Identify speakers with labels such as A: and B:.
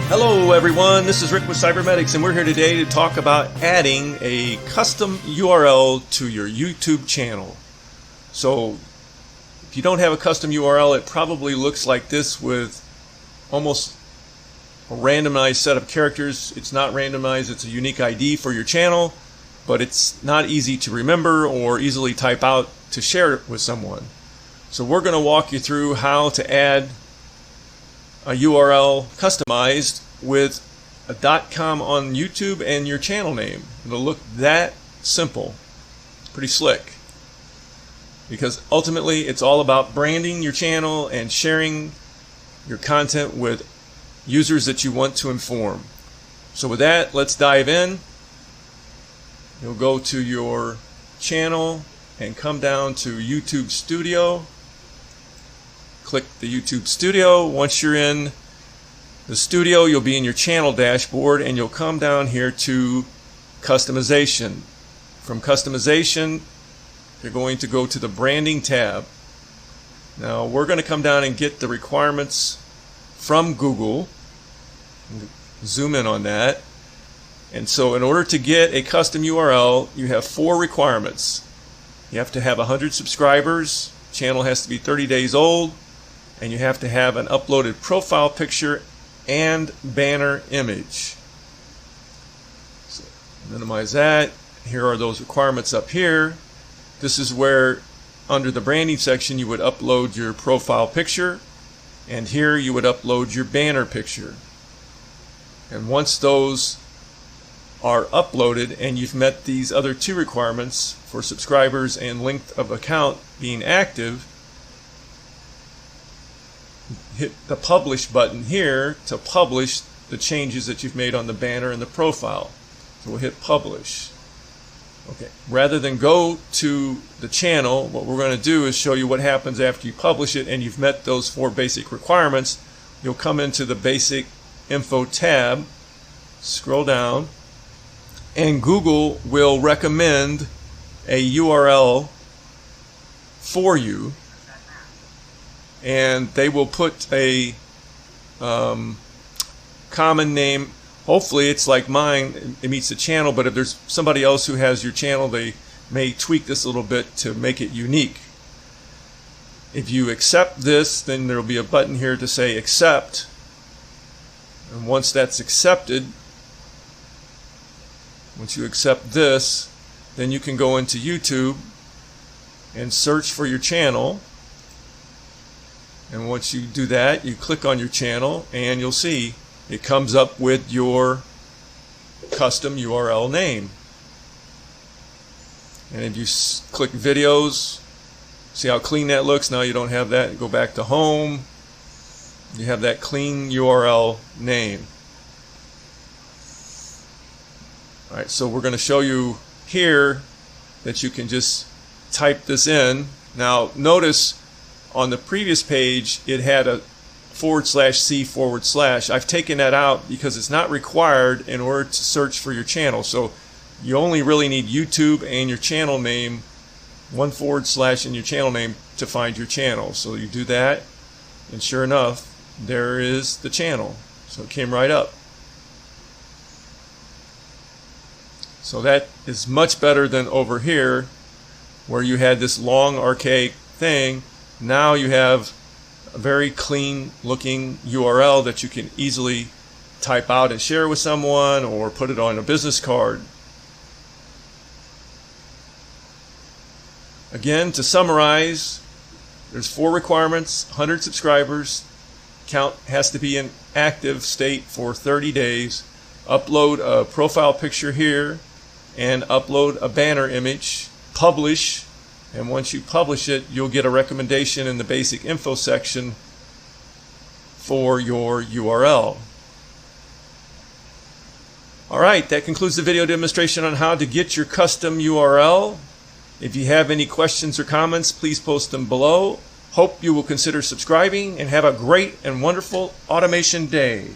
A: Hello everyone, this is Rick with Cybernetics, and we're here today to talk about adding a custom URL to your YouTube channel. So if you don't have a custom URL, it probably looks like this with almost a randomized set of characters. It's not randomized, it's a unique ID for your channel, but it's not easy to remember or easily type out to share it with someone. So we're going to walk you through how to add a URL customized with a .com on YouTube and your channel name. It'll look that simple. Pretty slick. Because ultimately it's all about branding your channel and sharing your content with users that you want to inform. So with that, let's dive in. You'll go to your channel and come down to YouTube Studio. Click the YouTube Studio. Once you're in the studio, you'll be in your channel dashboard, and you'll come down here to customization. From customization, you're going to go to the branding tab. Now we're going to come down and get the requirements from Google. Zoom in on that. And so in order to get a custom URL, you have 4 requirements. You have to have 100 subscribers, channel has to be 30 days old, and you have to have an uploaded profile picture and banner image. So minimize that. Here are those requirements up here. This is where under the branding section you would upload your profile picture, and here you would upload your banner picture. And once those are uploaded and you've met these other 2 requirements for subscribers and length of account being active, hit the publish button here to publish the changes that you've made on the banner and the profile. So we'll hit publish. Okay. Rather than go to the channel, what we're going to do is show you what happens after you publish it and you've met those 4 basic requirements. You'll come into the basic info tab, scroll down, and Google will recommend a URL for you. And they will put a common name. Hopefully it's like mine, it meets the channel, but if there's somebody else who has your channel, they may tweak this a little bit to make it unique. If you accept this, then there will be a button here to say accept. And once that's accepted, once you accept this, then you can go into YouTube and search for your channel. And once you do that, you click on your channel and you'll see it comes up with your custom URL name. And if you click videos, see how clean that looks? Now you don't have that. Go back to home. You have that clean URL name. Alright, so we're going to show you here that you can just type this in. Now notice on the previous page it had a /c/. I've taken that out because it's not required in order to search for your channel. So you only really need YouTube and your channel name, 1/ in your channel name to find your channel. So you do that, and sure enough, there is the channel. So it came right up. So that is much better than over here where you had this long archaic thing. Now you have a very clean looking URL that you can easily type out and share with someone or put it on a business card. Again, to summarize, there's 4 requirements: 100 subscribers, account has to be in active state for 30 days, upload a profile picture here, and upload a banner image, publish. And once you publish it, you'll get a recommendation in the basic info section for your URL. Alright, that concludes the video demonstration on how to get your custom URL. If you have any questions or comments, please post them below. Hope you will consider subscribing, and have a great and wonderful automation day.